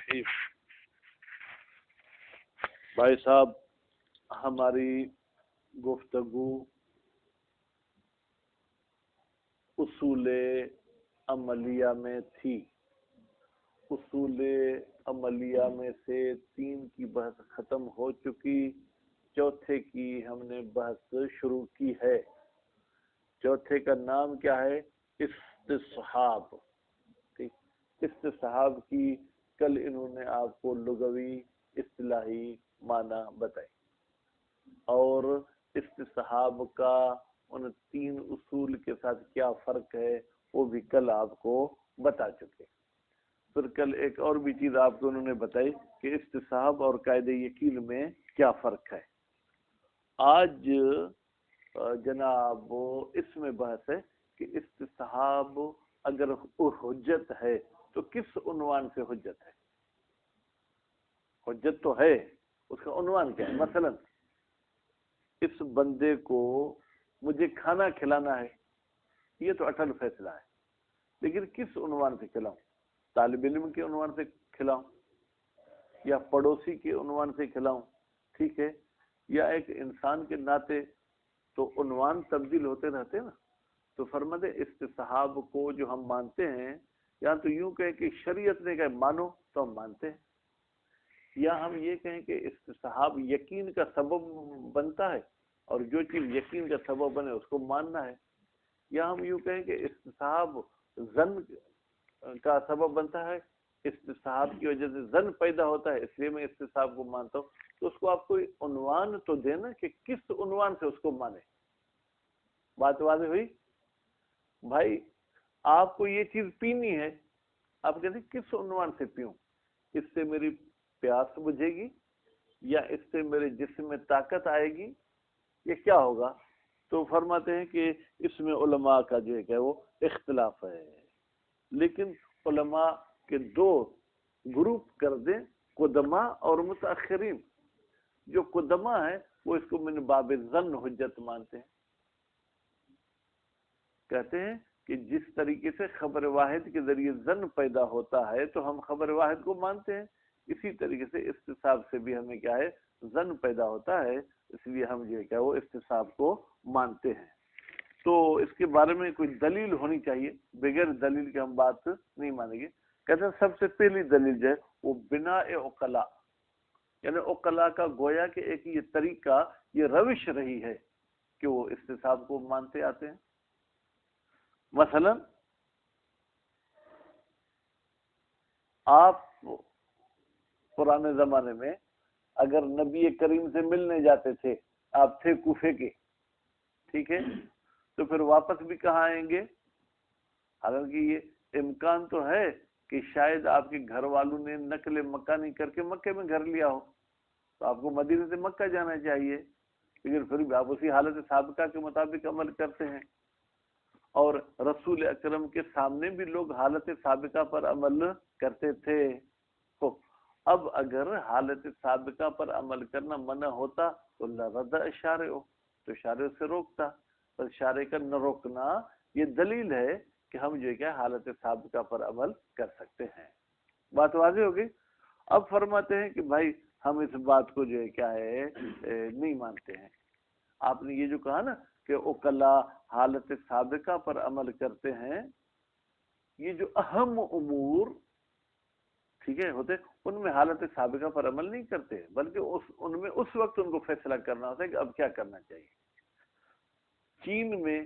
الرحیم۔ بھائی صاحب، ہماری گفتگو اصول عملیہ میں تھی۔ اصول عملیہ میں سے 3 کی بحث ختم ہو چکی، چوتھے کی ہم نے بحث شروع کی ہے۔ چوتھے کا نام کیا ہے؟ استصحاب۔ ٹھیک، استصحاب کی کل انہوں نے آپ کو لغوی اصطلاحی معنی بتائی، اور استصحاب کا ان 3 اصول کے ساتھ کیا فرق ہے وہ بھی کل آپ کو بتا چکے۔ پھر کل ایک اور بھی چیز آپ کو انہوں نے بتائی کہ استصحاب اور قاعدہ یقین میں کیا فرق ہے۔ آج جناب اس میں بحث ہے کہ استصحاب اگر حجت ہے تو کس عنوان سے حجت ہے؟ حجت تو ہے، اس کا عنوان کیا ہے؟ مثلا اس بندے کو مجھے کھانا کھلانا ہے، یہ تو اٹل فیصلہ ہے، لیکن کس عنوان سے کھلاؤں؟ طالب علم کے عنوان سے کھلاؤں یا پڑوسی کے عنوان سے کھلاؤں؟ ٹھیک ہے، یا ایک انسان کے ناطے؟ تو عنوان تبدیل ہوتے رہتے نا۔ تو فرماتے استصحاب کو جو ہم مانتے ہیں، یا تو یوں کہیں کہ شریعت نے کہا مانو تو ہم مانتے ہیں، یا ہم یہ کہیں کہ استصحاب یقین کا سبب بنتا ہے اور جو چیز یقین کا سبب بنے اس کو ماننا ہے، یا ہم یوں کہیں کہ استصحاب ظن کا سبب بنتا ہے، استصحاب کی وجہ سے ظن پیدا ہوتا ہے اس لیے میں استصحاب کو مانتا ہوں۔ تو اس کو آپ کوئی عنوان تو دینا کہ کس عنوان سے اس کو مانے۔ بات واضح ہوئی؟ بھائی آپ کو یہ چیز پینی ہے، آپ کہتے ہیں کس عنوان سے پیوں؟ اس سے میری پیاس بجھے گی، یا اس سے میرے جسم میں طاقت آئے گی، یہ کیا ہوگا؟ تو فرماتے ہیں کہ اس میں علماء کا جو ہے کہ وہ اختلاف ہے، لیکن علماء کے 2 گروپ کر دیں، قدما اور متاخرین۔ جو قدما ہے وہ اس کو من باب ظن حجت مانتے ہیں، کہتے ہیں کہ جس طریقے سے خبر واحد کے ذریعے ظن پیدا ہوتا ہے تو ہم خبر واحد کو مانتے ہیں، اسی طریقے سے استصحاب سے بھی ہمیں کیا ہے؟ ظن پیدا ہوتا ہے، اس لیے ہم جو ہے کیا وہ استصحاب کو مانتے ہیں۔ تو اس کے بارے میں کوئی دلیل ہونی چاہیے، بغیر دلیل کے ہم بات نہیں مانیں گے۔ کہتے ہیں سب سے پہلی دلیل جو ہے وہ بناء عقلاء، یعنی عقلاء کا گویا کہ ایک یہ طریقہ، یہ روش رہی ہے کہ وہ استصحاب کو مانتے آتے ہیں۔ مثلا آپ پرانے زمانے میں اگر نبی کریم سے ملنے جاتے تھے، آپ تھے کوفے کے، ٹھیک ہے، تو پھر واپس بھی کہاں آئیں گے؟ حالانکہ یہ امکان تو ہے کہ شاید آپ کے گھر والوں نے نقل مکانی کر کے مکے میں گھر لیا ہو، تو آپ کو مدینے سے مکہ جانا چاہیے، لیکن پھر بھی آپ اسی حالت سابقہ کے مطابق عمل کرتے ہیں۔ اور رسول اکرم کے سامنے بھی لوگ حالت سابقہ پر عمل کرتے تھے۔ تو اب اگر حالت سابقہ پر عمل کرنا منع ہوتا تو لرد اشارع ہو، تو شارع سے روکتا، پر شارع کا نہ روکنا یہ دلیل ہے کہ ہم جو کیا حالت سابقہ پر عمل کر سکتے ہیں۔ بات واضح ہو گئی؟ اب فرماتے ہیں کہ بھائی ہم اس بات کو جو ہے کیا ہے نہیں مانتے ہیں۔ آپ نے یہ جو کہا نا کہ عقلاء حالت سابقہ پر عمل کرتے ہیں، یہ جو اہم امور ٹھیک ہے ہوتے ان میں حالت سابقہ پر عمل نہیں کرتے، بلکہ ان میں اس وقت ان کو فیصلہ کرنا ہوتا ہے کہ اب کیا کرنا چاہیے۔ چین میں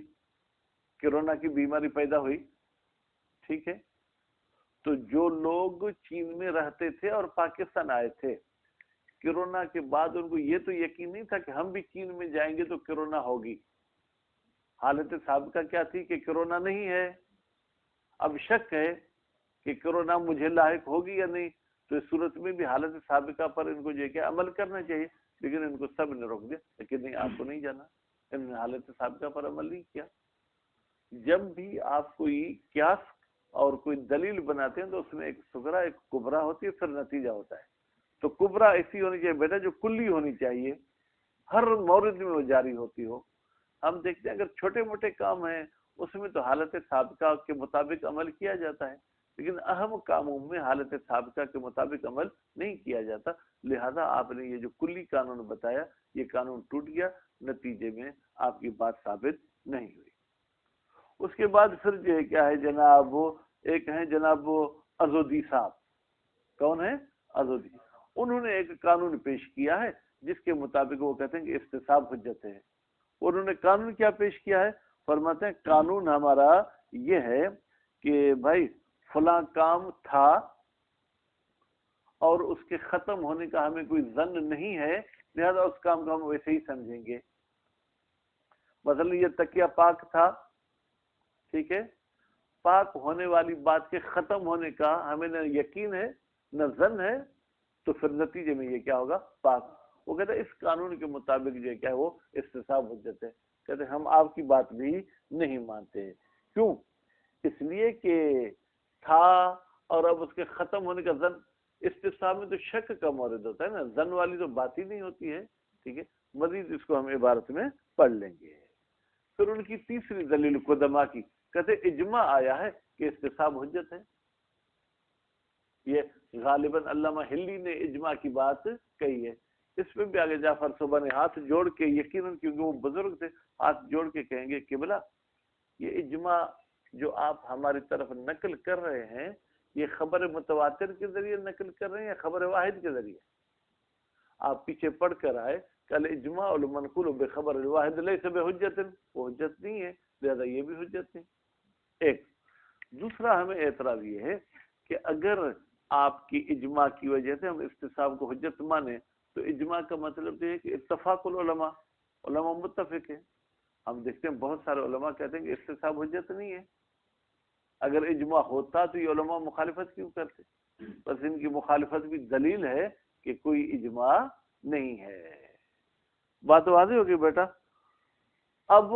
کورونا کی بیماری پیدا ہوئی، ٹھیک ہے، تو جو لوگ چین میں رہتے تھے اور پاکستان آئے تھے، کورونا کے بعد ان کو یہ تو یقین نہیں تھا کہ ہم بھی چین میں جائیں گے تو کورونا ہوگی۔ حالت سابقہ کیا تھی کہ کورونا نہیں ہے، اب شک ہے کہ کورونا مجھے لاحق ہوگی یا نہیں، تو اس صورت میں بھی حالت سابقہ پر ان کو جو ہے کہ عمل کرنا چاہیے، لیکن ان کو سب نے روک دیا، لیکن نہیں آپ کو نہیں جانا، انہوں نے حالت سابقہ پر عمل نہیں کیا۔ جب بھی آپ کوئی قیاس اور کوئی دلیل بناتے ہیں تو اس میں ایک صغرا ایک کبرا ہوتی ہے، پھر نتیجہ ہوتا ہے۔ تو کبرا ایسی ہونی چاہیے بیٹا جو کلی ہونی چاہیے، ہر مورد میں وہ جاری ہوتی ہو۔ ہم دیکھتے ہیں اگر چھوٹے موٹے کام ہیں اس میں تو حالت سابقہ کے مطابق عمل کیا جاتا ہے، لیکن اہم کاموں میں حالت سابقہ کے مطابق عمل نہیں کیا جاتا، لہذا آپ نے یہ جو کلی قانون بتایا یہ قانون ٹوٹ گیا، نتیجے میں آپ کی بات ثابت نہیں ہوئی۔ اس کے بعد پھر جو ہے کیا ہے جناب، ایک ہیں جناب ازودی صاحب، کون ہے؟ ازودی، انہوں نے ایک قانون پیش کیا ہے جس کے مطابق وہ کہتے ہیں کہ استصحاب حجت ہے۔ انہوں نے قانون کیا پیش کیا ہے؟ فرماتے ہیں قانون ہمارا یہ ہے کہ بھائی فلاں کام تھا اور اس کے ختم ہونے کا ہمیں کوئی ظن نہیں ہے، لہذا اس کام کو ہم ویسے ہی سمجھیں گے۔ مثلا یہ تکیہ پاک تھا، ٹھیک ہے، پاک ہونے والی بات کے ختم ہونے کا ہمیں نہ یقین ہے نہ ظن ہے، تو پھر نتیجے میں یہ کیا ہوگا؟ پاک۔ وہ کہتے ہیں اس قانون کے مطابق جو کیا ہے وہ استصحاب حجت ہے۔ کہتے ہیں ہم آپ کی بات بھی نہیں مانتے۔ کیوں؟ اس لیے کہ تھا اور اب اس کے ختم ہونے کا ظن، استصحاب میں تو شک کا مورد ہوتا ہے نا، ظن والی تو بات ہی نہیں ہوتی ہے، ٹھیک ہے۔ مزید اس کو ہم عبارت میں پڑھ لیں گے۔ پھر ان کی تیسری دلیل قدما کی، کہتے اجماع آیا ہے کہ استصحاب حجت ہے۔ یہ غالباً علامہ ہلی نے اجماع کی بات کہی ہے۔ اس میں بھی آگے جعفر صبح نے ہاتھ جوڑ کے، یقیناً کیونکہ وہ بزرگ تھے، ہاتھ جوڑ کے کہیں گے قبلہ یہ اجماع جو آپ ہماری طرف نقل کر رہے ہیں یہ خبر متواتر کے ذریعے نقل کر رہے ہیں یا خبر واحد کے ذریعے؟ آپ پیچھے پڑھ کر آئے کل اجماع المنقول بخبر الواحد لیس بحجت، وہ حجت نہیں ہے، لہذا یہ بھی حجت نہیں۔ ایک دوسرا ہمیں اعتراض یہ ہے کہ اگر آپ کی اجماع کی وجہ سے ہم استصحاب کو حجت مانیں تو اجماع کا مطلب یہ ہے کہ اتفاق العلماء، علماء متفق ہیں۔ ہم دیکھتے ہیں بہت سارے علماء کہتے ہیں کہ استصحاب حجت نہیں ہے۔ اگر اجماع ہوتا تو یہ علماء مخالفت کیوں کرتے؟ بس ان کی مخالفت بھی دلیل ہے کہ کوئی اجماع نہیں ہے۔ بات واضح ہوگی بیٹا؟ اب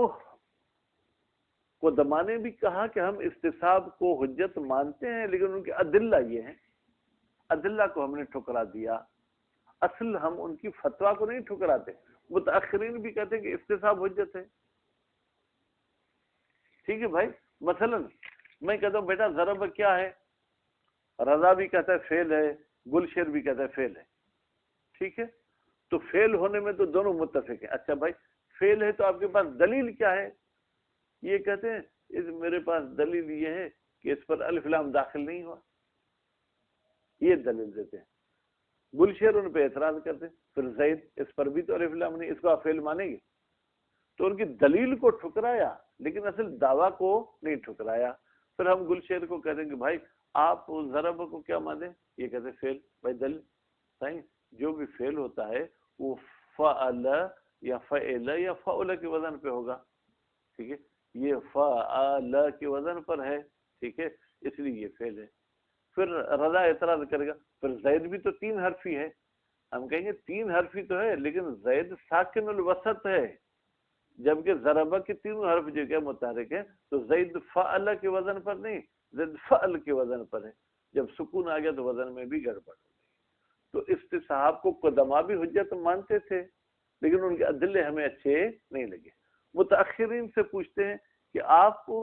قدما نے بھی کہا کہ ہم استصحاب کو حجت مانتے ہیں، لیکن ان کے ادلہ یہ ہیں، ادلہ کو ہم نے ٹھکرا دیا۔ اصل ہم ان کی فتویٰ کو نہیں ٹھکراتے۔ متاخرین بھی کہتے ہیں کہ استصحاب حجت ہے، ٹھیک ہے بھائی۔ مثلا میں کہتا ہوں بیٹا ضرب کیا ہے، رضا بھی کہتا ہے فعل ہے، گلشیر بھی کہتا ہے فعل ہے، ٹھیک ہے۔ تو فعل ہونے میں تو دونوں متفق ہیں۔ اچھا بھائی فعل ہے تو آپ کے پاس دلیل کیا ہے؟ یہ کہتے ہیں میرے پاس دلیل یہ ہے کہ اس پر الف لام داخل نہیں ہوا، یہ دلیل دیتے ہیں۔ گلشیر ان پہ اعتراض کرتے ہیں، پھر زید اس پر بھی تو الف لام نہیں، اس کو آپ فعل مانیں گے؟ تو ان کی دلیل کو ٹھکرایا لیکن اصل دعویٰ کو نہیں ٹھکرایا۔ پھر ہم گلشیر کو کہتے ہیں کہ بھائی آپ ضرب کو کیا مانیں؟ یہ کہتے ہیں فعل۔ بھائی دلیل صحیح، جو بھی فعل ہوتا ہے وہ فعل یا فعل یا فعل کے وزن پہ ہوگا، ٹھیک ہے۔ یہ فعل کے وزن پر ہے، ٹھیک ہے، اس لیے یہ فعل ہے۔ پھر رضا اعتراض کرے گا، پھر زید بھی تو تین حرفی ہے۔ ہم کہیں گے تین حرفی تو ہے لیکن زید ساکن الوسط ہے، جبکہ ضربہ کے تینوں حرف جو کہ متحرک ہیں، تو زید فعل کے وزن پر نہیں، زید فعل کے وزن پر ہے۔ جب سکون آ گیا تو وزن میں بھی گڑبڑ ہو گئی۔ تو استصحاب کو قدما بھی حجت مانتے تھے لیکن ان کے ادلے ہمیں اچھے نہیں لگے۔ متاخرین سے پوچھتے ہیں کہ آپ کو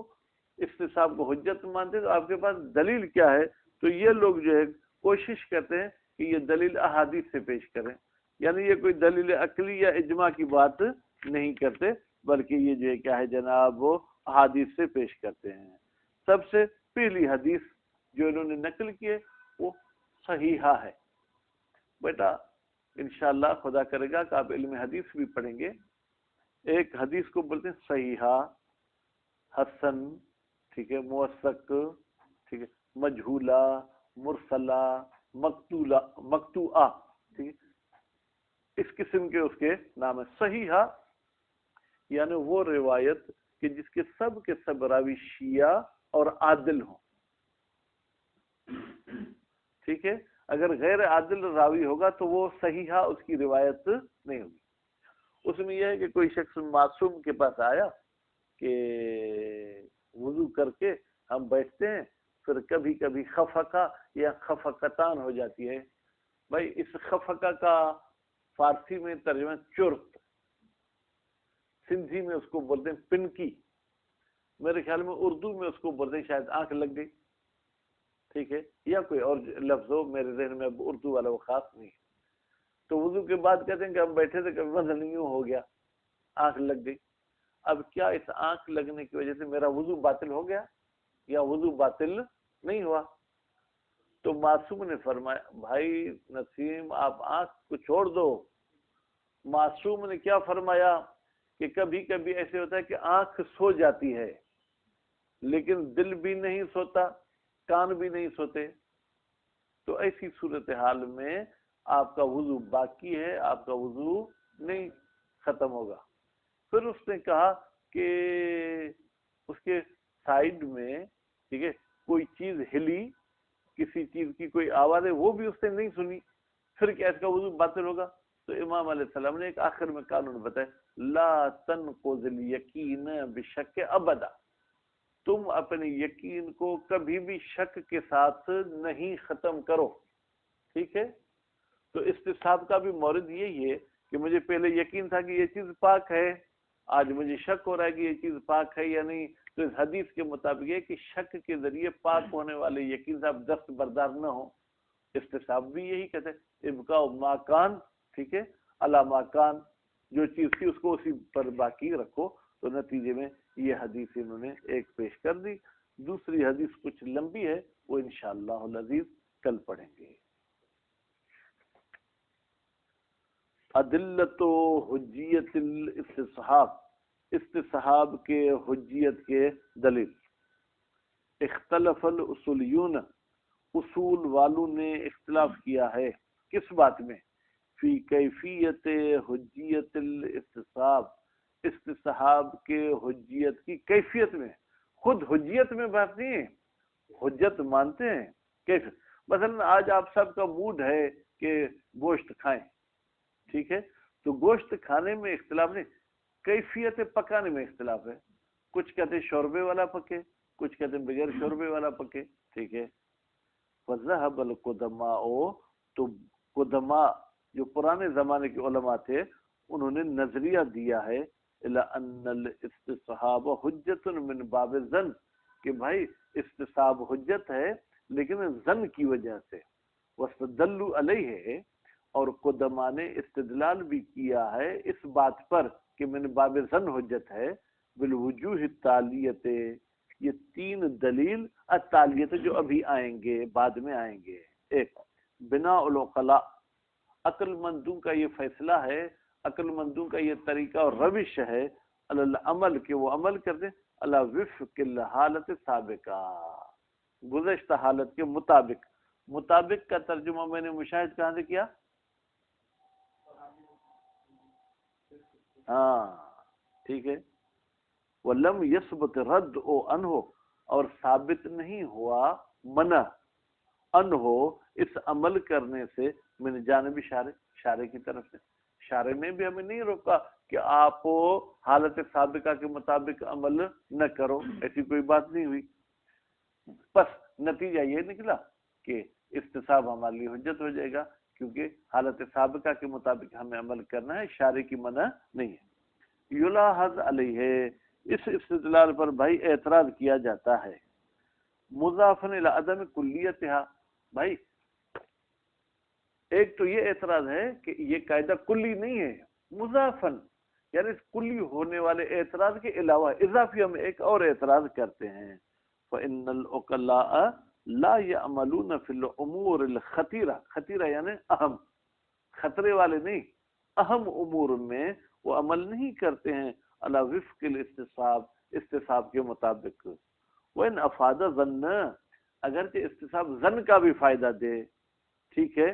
استصحاب کو حجت مانتے تو آپ کے پاس دلیل کیا ہے؟ تو یہ لوگ جو ہے کوشش کرتے ہیں کہ یہ دلیل احادیث سے پیش کریں، یعنی یہ کوئی دلیل عقلی یا اجماع کی بات نہیں کرتے بلکہ یہ جو ہے کیا ہے جناب وہ احادیث سے پیش کرتے ہیں۔ سب سے پہلی حدیث جو انہوں نے نقل کی ہے وہ صحیحہ ہے۔ بیٹا انشاءاللہ خدا کرے گا کہ آپ علم حدیث بھی پڑھیں گے۔ ایک حدیث کو بولتے ہیں صحیحہ، حسن، ٹھیک ہے، موثق، ٹھیک ہے، مجہولہ، مرسلہ، مقطوعہ، ٹھیک ہے، اس قسم کے اس کے نام ہے۔ صحیحہ یعنی وہ روایت کہ جس کے سب راوی شیعہ اور عادل ہوں، ٹھیک ہے۔ اگر غیر عادل راوی ہوگا تو وہ صحیحہ اس کی روایت نہیں ہوگی۔ اس میں یہ ہے کہ کوئی شخص معصوم کے پاس آیا کہ وضو کر کے ہم بیٹھتے ہیں، پھر کبھی کبھی خفقہ یا خفقتان ہو جاتی ہے۔ بھائی اس خفقہ کا فارسی میں ترجمہ چرت، سندھی میں اس کو بولتے ہیں پنکی، میرے خیال میں اردو میں اس کو بولتے ہیں شاید آنکھ لگ گئی، ٹھیک ہے، یا کوئی اور لفظ ہو، میرے ذہن میں اب اردو والا وہ خاص نہیں ہے. تو وضو کے بعد کہتے ہیں کہ ہم بیٹھے تھے کہ وزن یوں ہو گیا، آنکھ لگ گئی. اب کیا اس آنکھ لگنے کی وجہ سے میرا وضو باطل ہو گیا یا وضو باطل نہیں ہوا؟ تو معصوم نے فرمایا بھائی نسیم آپ آنکھ کو چھوڑ دو. معصوم نے کیا فرمایا کہ کبھی کبھی ایسے ہوتا ہے کہ آنکھ سو جاتی ہے لیکن دل بھی نہیں سوتا، کان بھی نہیں سوتے. تو ایسی صورتحال میں آپ کا وضو باقی ہے، آپ کا وضو نہیں ختم ہوگا. پھر اس نے کہا کہ اس کے سائیڈ میں ٹھیک ہے کوئی چیز ہلی، کسی چیز کی کوئی آواز ہے، وہ بھی اس نے نہیں سنی، پھر کیا اس کا وضو باطل ہوگا؟ تو امام علیہ السلام نے ایک آخر میں قانون بتایا، لا تنقض الیقین بشک ابدا، تم اپنے یقین کو کبھی بھی شک کے ساتھ نہیں ختم کرو. ٹھیک ہے، تو استصحاب کا بھی مورد یہی ہے کہ مجھے پہلے یقین تھا کہ یہ چیز پاک ہے، آج مجھے شک ہو رہا ہے کہ یہ چیز پاک ہے یا نہیں. تو اس حدیث کے مطابق یہ کہ شک کے ذریعے پاک ہونے والے یقین سے آپ دست بردار نہ ہو. استصحاب بھی یہی کہتے ہیں، ابقاء ما کان، ٹھیک ہے، علی ما کان، جو چیز تھی اس کو اسی پر باقی رکھو. تو نتیجے میں یہ حدیث انہوں نے ایک پیش کر دی. دوسری حدیث کچھ لمبی ہے، وہ انشاءاللہ العزیز کل پڑھیں گے. عدلت و حجیت الاستصحاب، استصحاب کے حجیت کے دلیل. اختلف الاصولیون، اصول والوں نے اختلاف کیا ہے کس بات میں؟ فی کیفیت حجیت الاستصحاب، استصحاب کے حجیت کی کیفیت میں. خود حجیت میں بات نہیں ہے، حجت مانتے ہیں کیف. مثلا آج آپ سب کا موڈ ہے کہ گوشت کھائیں، ٹھیک ہے، تو گوشت کھانے میں اختلاف نہیں، کیفیت پکانے میں اختلاف ہے. کچھ کہتے ہیں شوربے والا پکے، کچھ کہتے ہیں بغیر شوربے والا پکے. ٹھیک ہے، فذهب القدماء، تو قدماء جو پرانے زمانے کے علماء تھے انہوں نے نظریہ دیا ہے الی ان الاستصحاب حجت من باب الظن، کہ بھائی استصحاب حجت ہے لیکن ظن کی وجہ سے. واستدلوا علیہ، اور قدماء نے استدلال بھی کیا ہے اس بات پر کہ من باب ظن حجت ہے. بالوجوہ التالیت، یہ تین دلیل التالیت جو ابھی آئیں گے، بعد میں آئیں گے. ایک، بنا العقلاء، عقل مندوں کا یہ فیصلہ ہے، عقل مندوں کا یہ طریقہ اور روش ہے، العمل کہ وہ عمل کرتے علی وفق الحالت سابقہ، گزشتہ حالت کے مطابق. مطابق کا ترجمہ میں نے مشاہد کہاں سے کیا؟ ہاں ٹھیک ہے. وَلَمْ يَثْبُتْ رَدْ او انہو، اور ثابت نہیں ہوا منع انہو اس عمل کرنے سے من جانب شارع، شارع کی طرف سے. شارع نے بھی ہمیں نہیں روکا کہ آپ حالت سابقہ کے مطابق عمل نہ کرو، ایسی کوئی بات نہیں ہوئی. بس نتیجہ یہ نکلا کہ استصحاب ہمارے لیے حجت ہو جائے گا کیونکہ حالت سابقہ کے مطابق ہمیں عمل کرنا ہے، شارع کی منع نہیں ہے. یلاحظ علیہ، اس استدلال پر بھائی اعتراض کیا جاتا ہے. مضافن الی عدم کلیتها، بھائی ایک تو یہ اعتراض ہے کہ یہ قاعدہ کلی نہیں ہے، مضافن یعنی اس کلی ہونے والے اعتراض کے علاوہ اضافی ہم ایک اور اعتراض کرتے ہیں. فإن العقلاء لا يعملون في الامور الخطیرہ، خطیرہ یعنی اہم، خطرے والے نہیں، اہم امور میں وہ عمل نہیں کرتے ہیں علی وفق الاستصحاب، استصحاب کے مطابق. وإن افاد ظن، اگرچہ استصحاب ظن کا بھی فائدہ دے، ٹھیک ہے.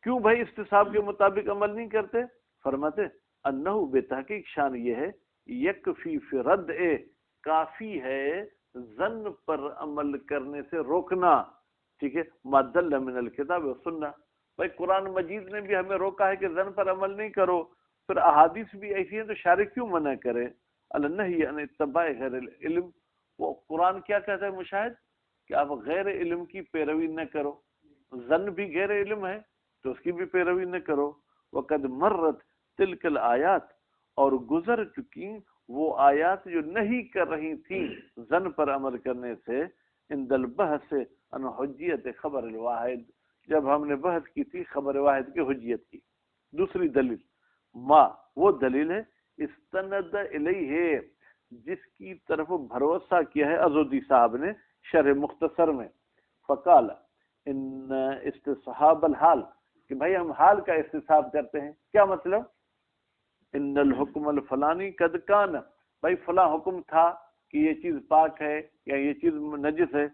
کیوں بھائی استصحاب کے مطابق عمل نہیں کرتے؟ فرماتے انہو، بے تحقیق شان یہ ہے، یکفی فی رد، کافی ہے ظن پر عمل کرنے سے روکنا. ٹھیک ہے، ما دل من الکتاب والسنہ، بھائی قرآن مجید نے بھی ہمیں روکا ہے کہ ظن پر عمل نہیں کرو، پھر احادیث بھی ایسی ہیں تو شارع کیوں منع کرے؟ النہی عن اتباع غیر العلم، وہ قرآن کیا کہتا ہے مشاہد کہ آپ غیر علم کی پیروی نہ کرو. ظن بھی غیر علم ہے تو اس کی بھی پیروی نہ کرو. وقد مرت تلک الآیات، اور گزر چکی وہ آیات جو نہیں کر رہی تھی زن پر عمل کرنے سے ان دل بحث ان حجیت خبر الواحد، جب ہم نے بحث کی تھی خبر واحد کی حجیت کی. دوسری دلیل ما وہ دلیل ہے استند الیہ جس کی طرف بھروسہ کیا ہے ازودی صاحب نے شرح مختصر میں. فقال ان استصحاب الحال کہ بھائی ہم حال کا استصحاب کرتے ہیں. کیا مطلب؟ ان الحکم الفلانی قد کان، بھائی فلاں حکم تھا کہ یہ چیز پاک ہے یا یہ چیز نجس ہے.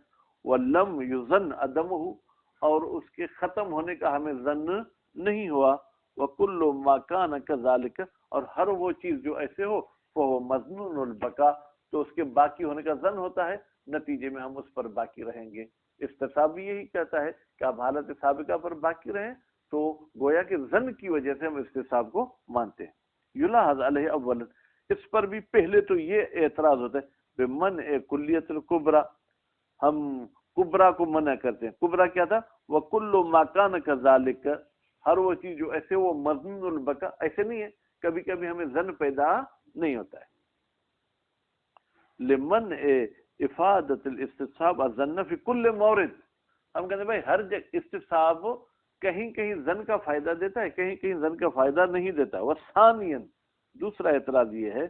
ولم یظن عدمہ، اور اس کے ختم ہونے کا ہمیں ظن نہیں ہوا. وکل ما کان کذالک، اور ہر وہ چیز جو ایسے ہو وہ مظنون البقاء، تو اس کے باقی ہونے کا ظن ہوتا ہے، نتیجے میں ہم اس پر باقی رہیں گے. استصحاب بھی یہی کہتا ہے کہ آپ حالت سابقہ پر باقی رہیں، تو گویا کہ ظن کی وجہ سے ہم استصحاب کو مانتے ہیں. یلاحظ علیہ اولا، اس پر بھی پہلے تو یہ اعتراض ہوتا ہے بمن کلیت الکبرى، ہم کبرا کو منع کرتے ہیں. کبرا کیا تھا؟ وَكُلُّ مَا كَانَ كَذَلِكَ، ہر وہ چیز جو ایسے وہ مضمون البقاء، ایسے نہیں ہے، کبھی کبھی ہمیں ظن پیدا نہیں ہوتا ہے. لمن افادت الاستصحاب الظن فی کل مورد، ہم کہتے ہیں بھائی ہر جگہ استصحاب کہیں کہیں ظن کا فائدہ دیتا ہے، کہیں کہیں ظن کا فائدہ نہیں دیتا. وثانیا، دوسرا اعتراض یہ ہے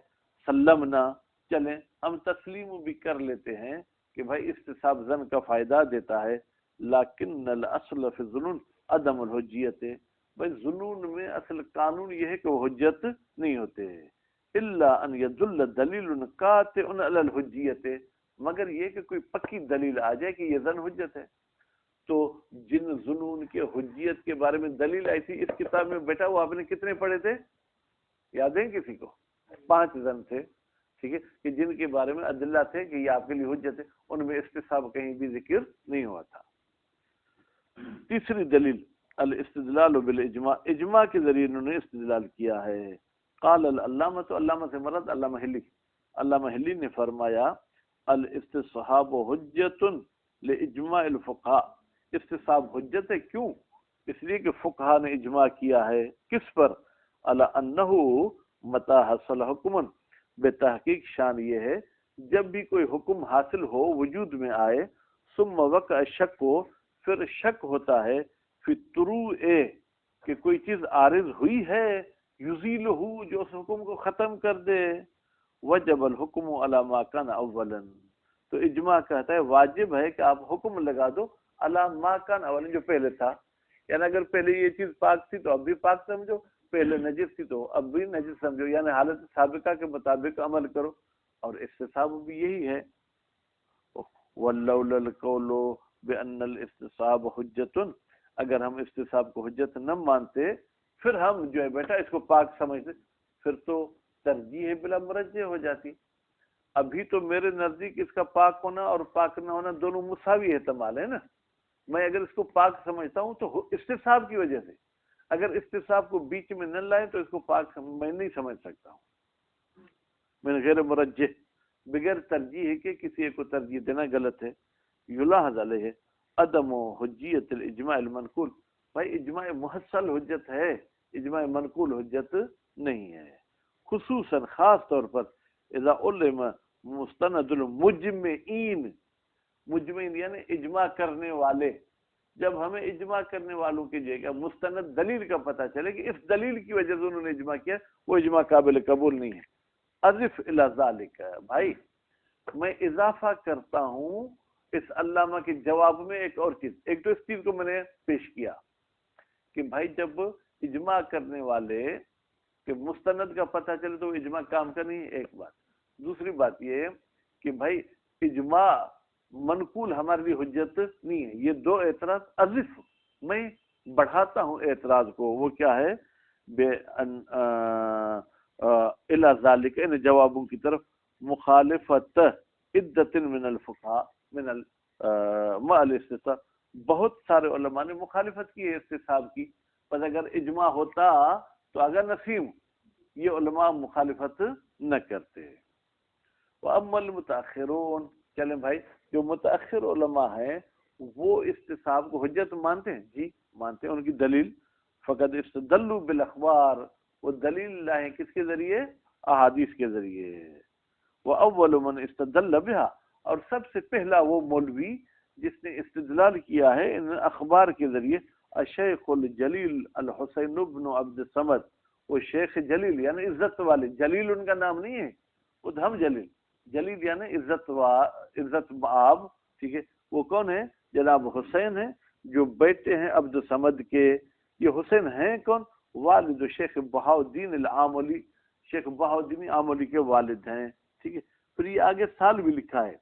سلمنا، چلیں ہم تسلیم بھی کر لیتے ہیں کہ بھائی استصحاب ظن کا فائدہ دیتا ہے. لیکن الاصل فی الظنون عدم الحجیت، بھائی ظنون میں اصل قانون یہ ہے کہ وہ حجت نہیں ہوتے. الا ان يدل دلیل قاطع علی الحجیت، مگر یہ کہ کوئی پکی دلیل آ جائے کہ یہ ظن حجت ہے. تو جن ظنون کے حجیت کے بارے میں دلیل آئی تھی، اس کتاب میں بیٹا وہ آپ نے کتنے پڑھے تھے؟ یاد ہیں کسی کو؟ 5 ظن تھے، ٹھیک ہے، کہ جن کے بارے میں ادلہ تھے کہ یہ آپ کے لیے حجت ہے، ان میں استصحاب کہیں بھی ذکر نہیں ہوا تھا. تیسری دلیل الاستدلال بالاجماع، اجماع کے ذریعے انہوں نے استدلال کیا ہے. قال العلامہ، تو علامہ سے مراد علامہ ہلی، علامہ ہلی نے فرمایا الاستصحاب حجت لاجماع الفقہاء، استصحاب حجت ہے. کیوں؟ اس لیے کہ فقہا نے اجماع کیا ہے. کس پر؟ علی انہ متی حصل حکم، بے تحقیق شان یہ ہے جب بھی کوئی حکم حاصل ہو، وجود میں آئے، ثم وقع شک ہو، پھر شک ہوتا ہے فی طروء، کہ کوئی چیز عارض ہوئی ہے، یزیلہ، جو اس حکم کو ختم کر دے. وجب الحکم علی ما کان اولا، تو اجماع کہتا ہے واجب ہے کہ آپ حکم لگا دو علی ما کان اولا، جو پہلے تھا. یعنی اگر پہلے یہ چیز پاک تھی تو اب بھی پاک سمجھو، پہلے نجس تھی تو اب بھی نجس سمجھو، یعنی حالت سابقہ کے مطابق عمل کرو. اور استصحاب بھی یہی ہے. وَلَوْلَا الْقَوْلُ بِأَنَّ الْاسْتِصْحَابَ حُجَّةٌ، اگر ہم استصحاب کو حجت نہ مانتے، پھر ہم جو ہے بیٹا اس کو پاک سمجھتے، پھر تو ترجیح بلا مرجح ہو جاتی. ابھی تو میرے نزدیک اس کا پاک ہونا اور پاک نہ ہونا دونوں مساوی احتمال ہے نا. میں اگر اس کو پاک سمجھتا ہوں تو استصحاب کی وجہ سے، اگر استصحاب کو بیچ میں نہ لائیں تو اس کو پاک میں نہیں سمجھ سکتا ہوں. من غیر مرجح، بغیر ترجیح ہے کہ کسی ایک کو ترجیح دینا غلط ہے. یلاحظ علیہ عدم حجیت الاجماع المنقول، بھائی اجماع محصل حجت ہے، اجماع منقول حجت نہیں ہے. خصوصاً خاص طور پر اذا علم مستند المجمعین، مجمعین یعنی اجماع کرنے والے، جب ہمیں اجماع کرنے والوں کی جگہ مستند دلیل کا پتہ چلے کہ اس دلیل کی وجہ سے انہوں نے اجماع کیا، وہ اجماع قابل قبول نہیں ہے. اضف الی ذالک، بھائی میں اضافہ کرتا ہوں اس علامہ کے جواب میں ایک اور چیز. ایک تو اس چیز کو میں نے پیش کیا کہ بھائی جب اجماع کرنے والے کہ مستند کا پتہ چلے تو اجماع کام کا نہیں ہے، ایک بات. دوسری بات یہ کہ بھائی اجماع منقول ہمارے لیے حجت نہیں ہے. یہ دو اعتراض اضف میں بڑھاتا ہوں اعتراض کو. وہ کیا ہے؟ بے الی ذالک، ان جوابوں کی طرف مخالفت عدت من الفقہاء من مع الاستصحاب، بہت سارے علماء نے مخالفت کی ہے استصحاب کی. بس اگر اجماع ہوتا تو اگر نسیم یہ علماء مخالفت نہ کرتے. واما المتاخرون، چلیں بھائی جو متاخر علماء ہیں وہ استصحاب کو حجت مانتے ہیں. جی مانتے ہیں. ان کی دلیل فقد استدلوا بالاخبار، وہ دلیل لائے کس کے ذریعے؟ احادیث کے ذریعے. وَأَوَّلُ مَنْ اسْتَدَلَّ بِهَا، اور سب سے پہلا وہ مولوی جس نے استدلال کیا ہے ان اخبار کے ذریعے، الشیخ الجلیل الحسین بن عبد الصمد. وہ شیخ جلیل یعنی عزت والے، جلیل ان کا نام نہیں ہے، ادھم جلیل، جلیل یعنی عزت آب، ٹھیک ہے. وہ کون ہے؟ جناب حسین ہیں جو بیٹے ہیں عبد الصمد کے. یہ حسین ہیں کون؟ والد شیخ بہاؤالدین العاملی، شیخ بہاؤالدین عاملی کے والد ہیں، ٹھیک ہے. پھر یہ آگے سال بھی لکھا ہے،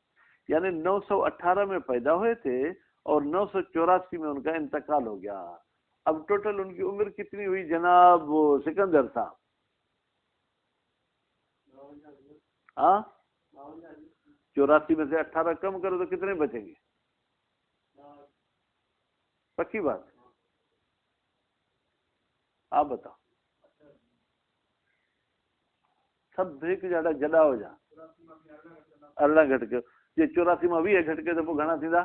یعنی 918 میں پیدا ہوئے تھے اور 984 میں ان کا انتقال ہو گیا. اب ٹوٹل ان کی عمر کتنی ہوئی جناب سکندر صاحب؟ ہاں 84 میں سے 18 کم کرو تو کتنے بچیں گے؟ پکی بات آپ بتاؤ. سب بھیک جاڑا جڑا ہو جا ارڑا گھٹ کے یہ 84 میں بھی گھٹ کے تو گھنا تھا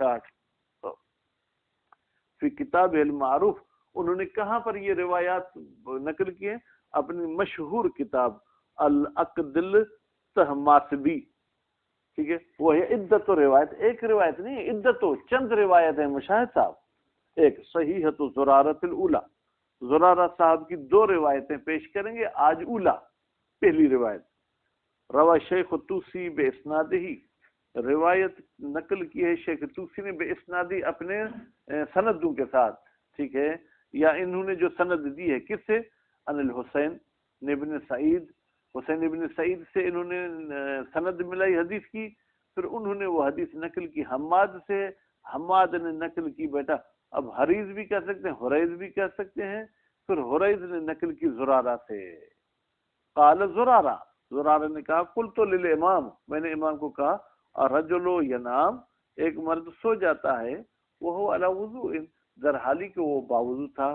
60. فی کتاب المعروف، انہوں نے کہاں پر یہ روایات نقل کیے؟ اپنی مشہور کتاب العقد التحماسبی، ٹھیک ہے. وہ ہے عدت و روایت، ایک روایت نہیں، عدت و چند روایت ہیں مشاہد صاحب. ایک صحیحۃ زرارۃ الاولی، زرارہ صاحب کی 2 روایتیں پیش کریں گے آج. اولا پہلی روایت، روا شیخ توسی بے اسنادہی، روایت نقل کی ہے شیخ توسی نے بے اسنادی اپنے سندوں کے ساتھ، ٹھیک ہے. یا انہوں نے جو سند دی ہے کس سے؟ ان الحسین ابن سعید، حسین ابن سعید سے انہوں نے سند ملائی حدیث کی. پھر انہوں نے وہ حدیث نقل کی حماد سے، حماد نے نقل کی بیٹا، اب حریز بھی کہہ سکتے ہیں، حریز بھی کہہ سکتے ہیں. پھر حریز نے نقل کی زرارہ سے. قال زرارہ، زرارہ نے کہا قلت للامام، میں نے امام کو کہا الرجل ینام، ایک مرد سو جاتا ہے، وہ علی وضوء، در حالی کہ وہ باوضو تھا.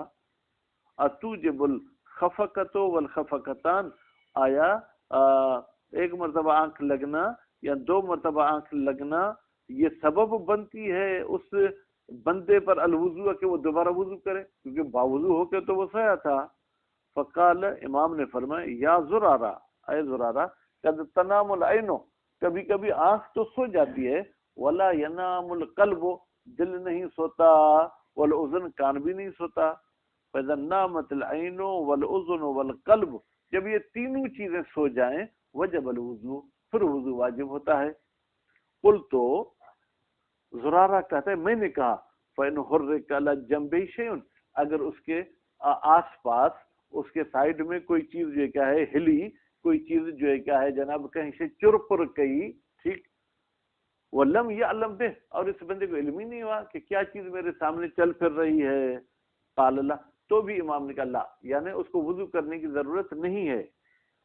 اتوجب الخفقۃ والخفقتان، آیا ایک مرتبہ آنکھ لگنا یا 2 مرتبہ آنکھ لگنا یہ سبب بنتی ہے اس بندے پر الوضوء کہ وہ دوبارہ وضو کرے، کیونکہ باوضو ہو کے تو وہ سویا تھا. فقال، امام نے فرمایا یا زرارہ، اے زرارہ، قد تنام العین، کبھی کبھی آنکھ تو سو جاتی ہے، ولا ینام القلب، دل نہیں سوتا، والاذن، کان بھی نہیں سوتا. فاذا نامت العین والاذن والقلب، جب یہ تینوں چیزیں سو جائیں، وجب الوضو، پھر وضو واجب ہوتا ہے. قلت، زرارہ کہتا ہے میں نے کہا فإن حرك على جنبه شيء، اگر اس کے آس پاس، اس کے سائیڈ میں کوئی چیز جو کیا ہے ہلی، کوئی چیز جو ہے کیا ہے جناب کہیں سے چرپر گئی، ٹھیک. ولم يعلم به، اور اس بندے کو علم ہی نہیں ہوا کہ کیا چیز میرے سامنے چل پھر رہی ہے. قال اللہ، تو بھی امام نے کہا لا، یعنی اس کو وضو کرنے کی ضرورت نہیں ہے.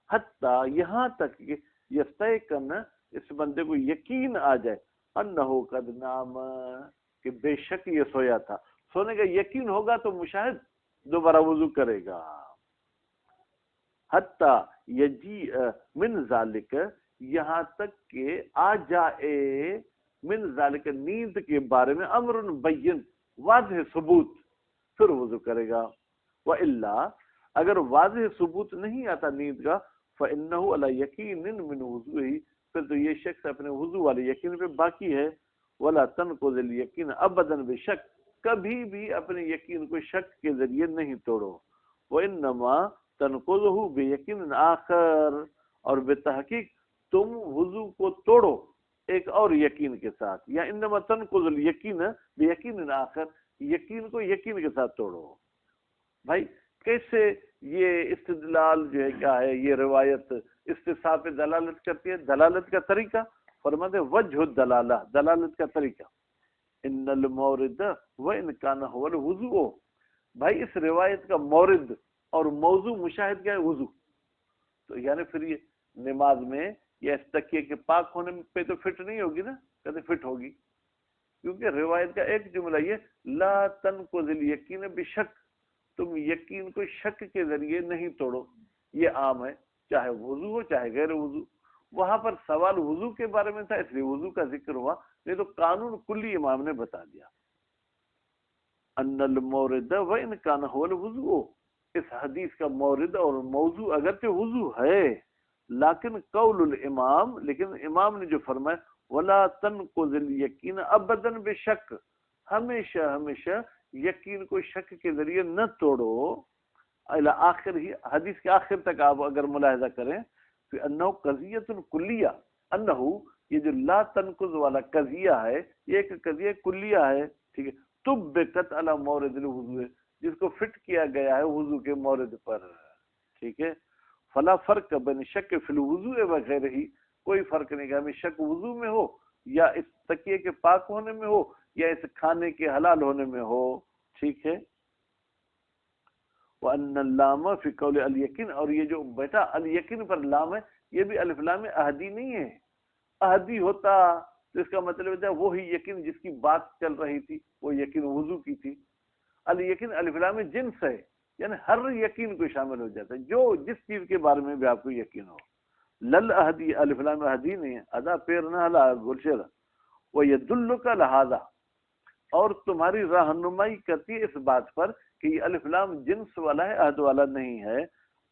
حتیٰ، یہاں تک کہ یستیقن، اس بندے کو یقین آ جائے، انہو قد نام، کہ بے شک یہ سویا تھا. سونے کا یقین ہوگا تو مشاہد دوبارہ وضو کرے گا. حتیٰ یجیء من ذالک، یہاں تک کہ آ جائے من ذالک، نیند کے بارے میں، امر بین، واضح ثبوت، پھر وضو کرے گا. وَإِلَّا، اگر واضح ثبوت نہیں آتا نیند کا، فَإِنَّهُ عَلَى يَقِينٍ مِّنْ وُضُوئِهِ، پھر تو یہ شخص اپنے وضو والے یقین پہ باقی ہے. وَلَا تَنْقُضِ الْيَقِينَ أَبَدًا بِشَكٍّ، کبھی بھی اپنے یقین کو شک کے ذریعے نہیں توڑو. وَإِنَّمَا تَنْقُضُهُ بِيَقِينٍ آخر، اور بے تحقیق تم وضو کو توڑو ایک اور یقین کے ساتھ. یا انما تنقض الیقین بیقین آخر، یقین کو یقین کے ساتھ توڑو. بھائی کیسے یہ استدلال جو ہے کیا ہے، یہ روایت استصحاب پہ دلالت کرتی ہے؟ دلالت کا طریقہ فرماتے وجہ الدلالہ، دلالت کا طریقہ، ان المورد وان کان هو الوضوء. بھائی اس روایت کا مورد اور موضوع مشاہد کیا ہے؟ وضو. تو یعنی پھر یہ نماز میں یا اس تکیے کے پاک ہونے پہ تو فٹ نہیں ہوگی نا؟ کہتے فٹ ہوگی، کیونکہ روایت کا ایک جملہ یہ لا تنقض الیقین بشک، تم یقین کو شک کے ذریعے نہیں توڑو. یہ عام ہے، چاہے وضو ہو چاہے غیر وضو. وہاں پر سوال وضو کے بارے میں تھا اس لیے وضو کا ذکر ہوا، نہیں تو قانون کلی امام نے بتا دیا. ان المورد وان کان هو الوضوء، اس حدیث کا مورد اور موضوع اگرچہ وضو ہے، لیکن قول الامام، لیکن امام نے جو فرمایا ولا تنقض الیقین ابدا بشک، ہمیشہ ہمیشہ یقین کو شک کے ذریعے نہ توڑو، الی آخر ہی، حدیث کے آخر تک آپ اگر ملاحظہ کریں کہ انہ قضیۃ کلیہ، انہ یہ جو لا تنقض والا قضیہ ہے یہ ایک قضیہ کلیہ ہے، ٹھیک ہے، طبقت علی مورد الوضو، جس کو فٹ کیا گیا ہے وضو کے مورد پر، ٹھیک ہے، فلا فرق بین شک فی الوضو وغیرہ ہی، کوئی فرق نہیں کہ ہمیں شک وضو میں ہو یا اس تکیے کے پاک ہونے میں ہو یا اس کھانے کے حلال ہونے میں ہو، ٹھیک ہے۔ وَأَنَّ اللَّامَ فِي قَوْلِ الْيَقِينَ، اور یہ جو بیٹا الیقین پر لام ہے یہ بھی الف لام احدی نہیں ہے، احدی ہوتا تو اس کا مطلب ہوتا ہے وہی یقین جس کی بات چل رہی تھی، وہ یقین وضو کی تھی۔ الیقین الف لام جنس ہے، یعنی ہر یقین کو شامل ہو جاتا ہے، جو جس چیز کے بارے میں بھی آپ کو یقین ہو۔ لل احدی الف لام احدی نہیں ہے، ادا پیر نہ ہلا گلشیر، وہ یدلک لہذا، اور تمہاری رہنمائی کرتی ہے اس بات پر کہ یہ الف لام جنس والا ہے، عہد والا نہیں ہے۔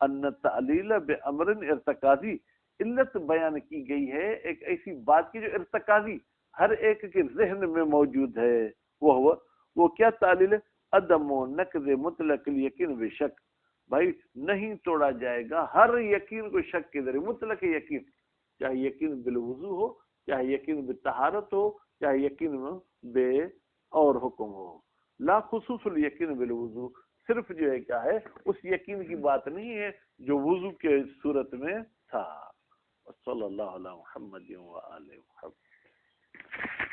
ان تعلیل بامر ارتکازی، علت بیان کی گئی ہے ایک ایسی بات کی جو ارتکازی ہر ایک کے ذہن میں موجود ہے، وہ کیا تعلیل ہے؟ عدم و نقض مطلق الیقین بشک، بھائی نہیں توڑا جائے گا ہر یقین کو شک کے ذریعے، مطلق یقین، چاہے یقین بالوضو ہو، چاہے یقین بالطہارت ہو، چاہے یقین بے اور حکم ہو، لا خصوص الیقین بالوضو، صرف جو ہے کیا ہے اس یقین کی بات نہیں ہے جو وضو کے صورت میں تھا۔ صلی اللہ علیہ محمد و آلہ محمد۔